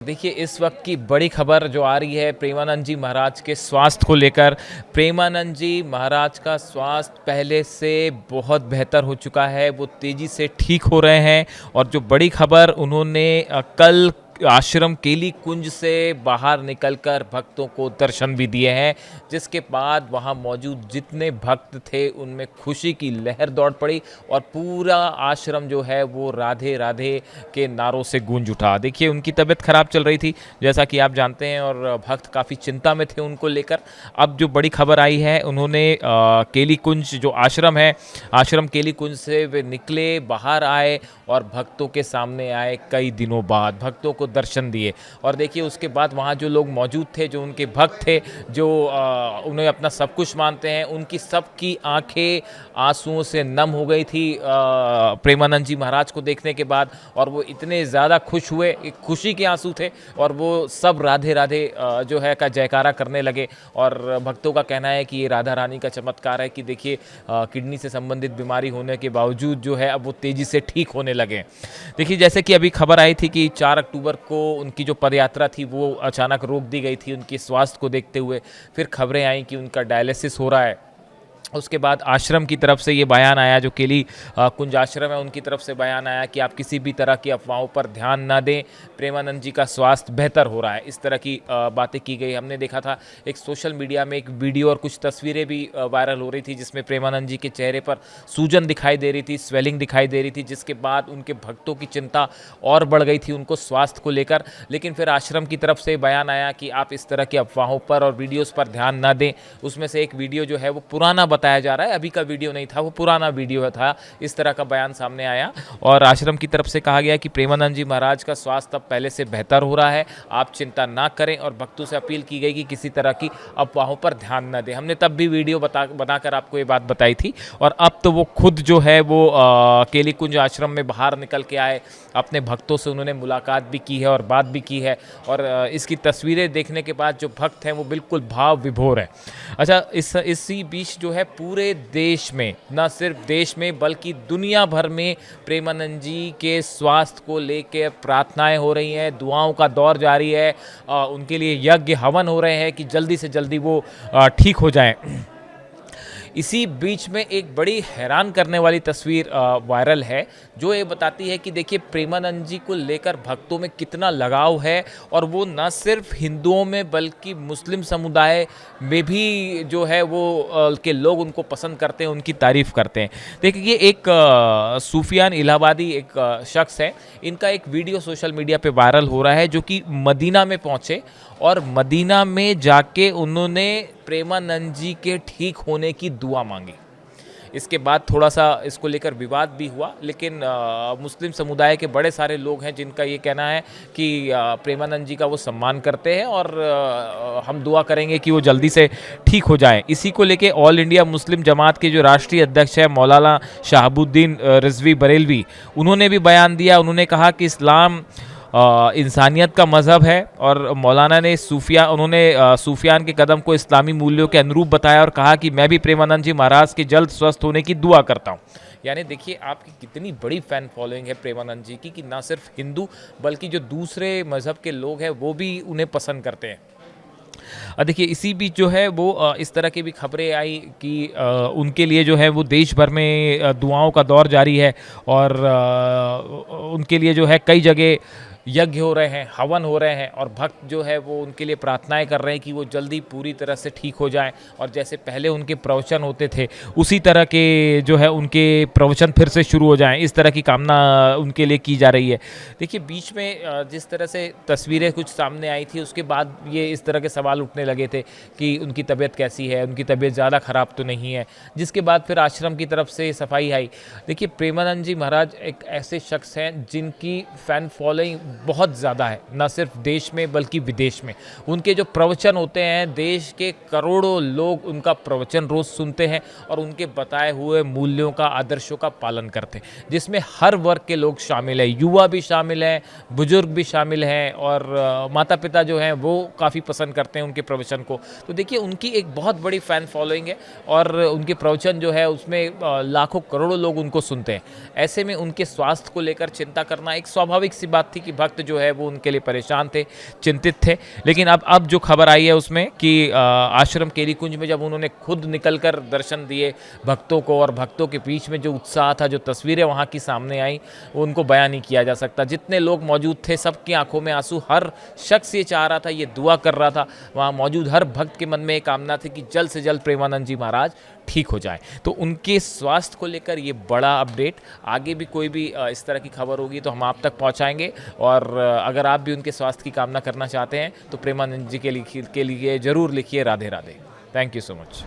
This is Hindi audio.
देखिए, इस वक्त की बड़ी खबर जो आ रही है प्रेमानंद जी महाराज के स्वास्थ्य को लेकर। प्रेमानंद जी महाराज का स्वास्थ्य पहले से बहुत बेहतर हो चुका है, वो तेज़ी से ठीक हो रहे हैं। और जो बड़ी खबर उन्होंने कल आश्रम केली कुंज से बाहर निकलकर भक्तों को दर्शन भी दिए हैं, जिसके बाद वहां मौजूद जितने भक्त थे उनमें खुशी की लहर दौड़ पड़ी और पूरा आश्रम जो है वो राधे राधे के नारों से गूंज उठा। देखिए, उनकी तबीयत खराब चल रही थी, जैसा कि आप जानते हैं, और भक्त काफ़ी चिंता में थे उनको लेकर। अब जो बड़ी खबर आई है, उन्होंने केली कुंज जो आश्रम है, आश्रम केली कुंज से वे निकले, बाहर आए और भक्तों के सामने आए। कई दिनों बाद भक्तों को दर्शन दिए। और देखिए, उसके बाद वहाँ जो लोग मौजूद थे, जो उनके भक्त थे, जो उन्हें अपना सब कुछ मानते हैं, उनकी सबकी आंखें आंसुओं से नम हो गई थी प्रेमानंद जी महाराज को देखने के बाद। और वो इतने ज़्यादा खुश हुए, एक खुशी के आंसू थे, और वो सब राधे राधे जो है का जयकारा करने लगे। और भक्तों का कहना है कि ये राधा रानी का चमत्कार है कि देखिए, किडनी से संबंधित बीमारी होने के बावजूद जो है अब वो तेज़ी से ठीक होने लगे। देखिए, जैसे कि अभी खबर आई थी कि 4 अक्टूबर को उनकी जो पदयात्रा थी वो अचानक रोक दी गई थी उनके स्वास्थ्य को देखते हुए। फिर खबरें आई कि उनका डायलिसिस हो रहा है। उसके बाद आश्रम की तरफ से ये बयान आया, जो केली कुंज आश्रम है उनकी तरफ से बयान आया कि आप किसी भी तरह की अफवाहों पर ध्यान ना दें, प्रेमानंद जी का स्वास्थ्य बेहतर हो रहा है। इस तरह की बातें की गई। हमने देखा था एक सोशल मीडिया में एक वीडियो और कुछ तस्वीरें भी वायरल हो रही थी, जिसमें प्रेमानंद जी के चेहरे पर सूजन दिखाई दे रही थी, स्वेलिंग दिखाई दे रही थी, जिसके बाद उनके भक्तों की चिंता और बढ़ गई थी उनको स्वास्थ्य को लेकर। लेकिन फिर आश्रम की तरफ से बयान आया कि आप इस तरह की अफवाहों पर और वीडियोज़ पर ध्यान ना दें। उसमें से एक वीडियो जो है वो पुराना बताया जा रहा है, अभी का वीडियो नहीं था, वो पुराना वीडियो था। इस तरह का बयान सामने आया और आश्रम की तरफ से कहा गया कि प्रेमानंद जी महाराज का स्वास्थ्य अब पहले से बेहतर हो रहा है, आप चिंता ना करें। और भक्तों से अपील की गई कि किसी तरह की अफवाहों पर ध्यान न दें। हमने तब भी वीडियो बनाकर आपको ये बात बताई थी। और अब तो वो खुद जो है वो केली कुंज आश्रम में बाहर निकल के आए, अपने भक्तों से उन्होंने मुलाकात भी की है और बात भी की है। और इसकी तस्वीरें देखने के बाद जो भक्त हैं वो बिल्कुल भाव विभोर हैं। अच्छा, इसी बीच जो है पूरे देश में, न सिर्फ देश में बल्कि दुनिया भर में प्रेमानंद जी के स्वास्थ्य को लेकर प्रार्थनाएं हो रही हैं, दुआओं का दौर जारी है। उनके लिए यज्ञ हवन हो रहे हैं कि जल्दी से जल्दी वो ठीक हो जाएं। इसी बीच में एक बड़ी हैरान करने वाली तस्वीर वायरल है, जो ये बताती है कि देखिए, प्रेमानंद जी को लेकर भक्तों में कितना लगाव है। और वो न सिर्फ हिंदुओं में बल्कि मुस्लिम समुदाय में भी जो है वो के लोग उनको पसंद करते हैं, उनकी तारीफ़ करते हैं। देखिए, एक सूफियान इलाहाबादी एक शख्स है, इनका एक वीडियो सोशल मीडिया पे वायरल हो रहा है, जो कि मदीना में पहुँचे और मदीना में जाके उन्होंने प्रेमानंद जी के ठीक होने की दुआ मांगी। इसके बाद थोड़ा सा इसको लेकर विवाद भी हुआ, लेकिन मुस्लिम समुदाय के बड़े सारे लोग हैं जिनका ये कहना है कि प्रेमानंद जी का वो सम्मान करते हैं और हम दुआ करेंगे कि वो जल्दी से ठीक हो जाएं। इसी को लेके ऑल इंडिया मुस्लिम जमात के जो राष्ट्रीय अध्यक्ष है मौलाना शहाबुद्दीन रिजवी बरेलवी, उन्होंने भी बयान दिया। उन्होंने कहा कि इस्लाम इंसानियत का मज़हब है और मौलाना ने सूफियान के कदम को इस्लामी मूल्यों के अनुरूप बताया और कहा कि मैं भी प्रेमानंद जी महाराज के जल्द स्वस्थ होने की दुआ करता हूँ। यानी देखिए, आपकी कितनी बड़ी फ़ैन फॉलोइंग है प्रेमानंद जी की, कि ना सिर्फ हिंदू बल्कि जो दूसरे मज़हब के लोग हैं वो भी उन्हें पसंद करते हैं। देखिए, इसी बीच जो है वो इस तरह की भी खबरें आई कि उनके लिए जो है वो देश भर में दुआओं का दौर जारी है। और उनके लिए जो है कई जगह यज्ञ हो रहे हैं, हवन हो रहे हैं, और भक्त जो है वो उनके लिए प्रार्थनाएं कर रहे हैं कि वो जल्दी पूरी तरह से ठीक हो जाएं। और जैसे पहले उनके प्रवचन होते थे, उसी तरह के जो है उनके प्रवचन फिर से शुरू हो जाएं, इस तरह की कामना उनके लिए की जा रही है। देखिए, बीच में जिस तरह से तस्वीरें कुछ सामने आई थी, उसके बाद ये इस तरह के सवाल उठने लगे थे कि उनकी तबीयत कैसी है, उनकी तबीयत ज़्यादा ख़राब तो नहीं है, जिसके बाद फिर आश्रम की तरफ से सफाई आई। देखिए, प्रेमानंद जी महाराज एक ऐसे शख्स हैं जिनकी फ़ैन फॉलोइंग बहुत ज़्यादा है, न सिर्फ देश में बल्कि विदेश में। उनके जो प्रवचन होते हैं, देश के करोड़ों लोग उनका प्रवचन रोज़ सुनते हैं और उनके बताए हुए मूल्यों का, आदर्शों का पालन करते हैं, जिसमें हर वर्ग के लोग शामिल हैं, युवा भी शामिल हैं, बुजुर्ग भी शामिल हैं, और माता पिता जो हैं वो काफ़ी पसंद करते हैं उनके प्रवचन को। तो देखिए, उनकी एक बहुत बड़ी फ़ैन फॉलोइंग है और उनके प्रवचन जो है उसमें लाखों करोड़ों लोग उनको सुनते हैं। ऐसे में उनके स्वास्थ्य को लेकर चिंता करना एक स्वाभाविक सी बात थी कि भक्त जो है वो उनके लिए परेशान थे, चिंतित थे। लेकिन अब जो खबर आई है उसमें कि आश्रम केली कुंज में जब उन्होंने खुद निकलकर दर्शन दिए भक्तों को, और भक्तों के बीच में जो उत्साह था, जो तस्वीरें वहाँ की सामने आई, उनको बयान नहीं किया जा सकता। जितने लोग मौजूद थे सबकी आंखों में आंसू, हर शख्स ये चाह रहा था, ये दुआ कर रहा था, वहाँ मौजूद हर भक्त के मन में एक कामना थी कि जल्द से जल्द प्रेमानंद जी महाराज ठीक हो जाए। तो उनके स्वास्थ्य को लेकर ये बड़ा अपडेट। आगे भी कोई भी इस तरह की खबर होगी तो हम आप तक पहुंचाएंगे, और अगर आप भी उनके स्वास्थ्य की कामना करना चाहते हैं तो प्रेमानंद जी के लिए ज़रूर लिखिए Radhe Radhe. Thank you so much.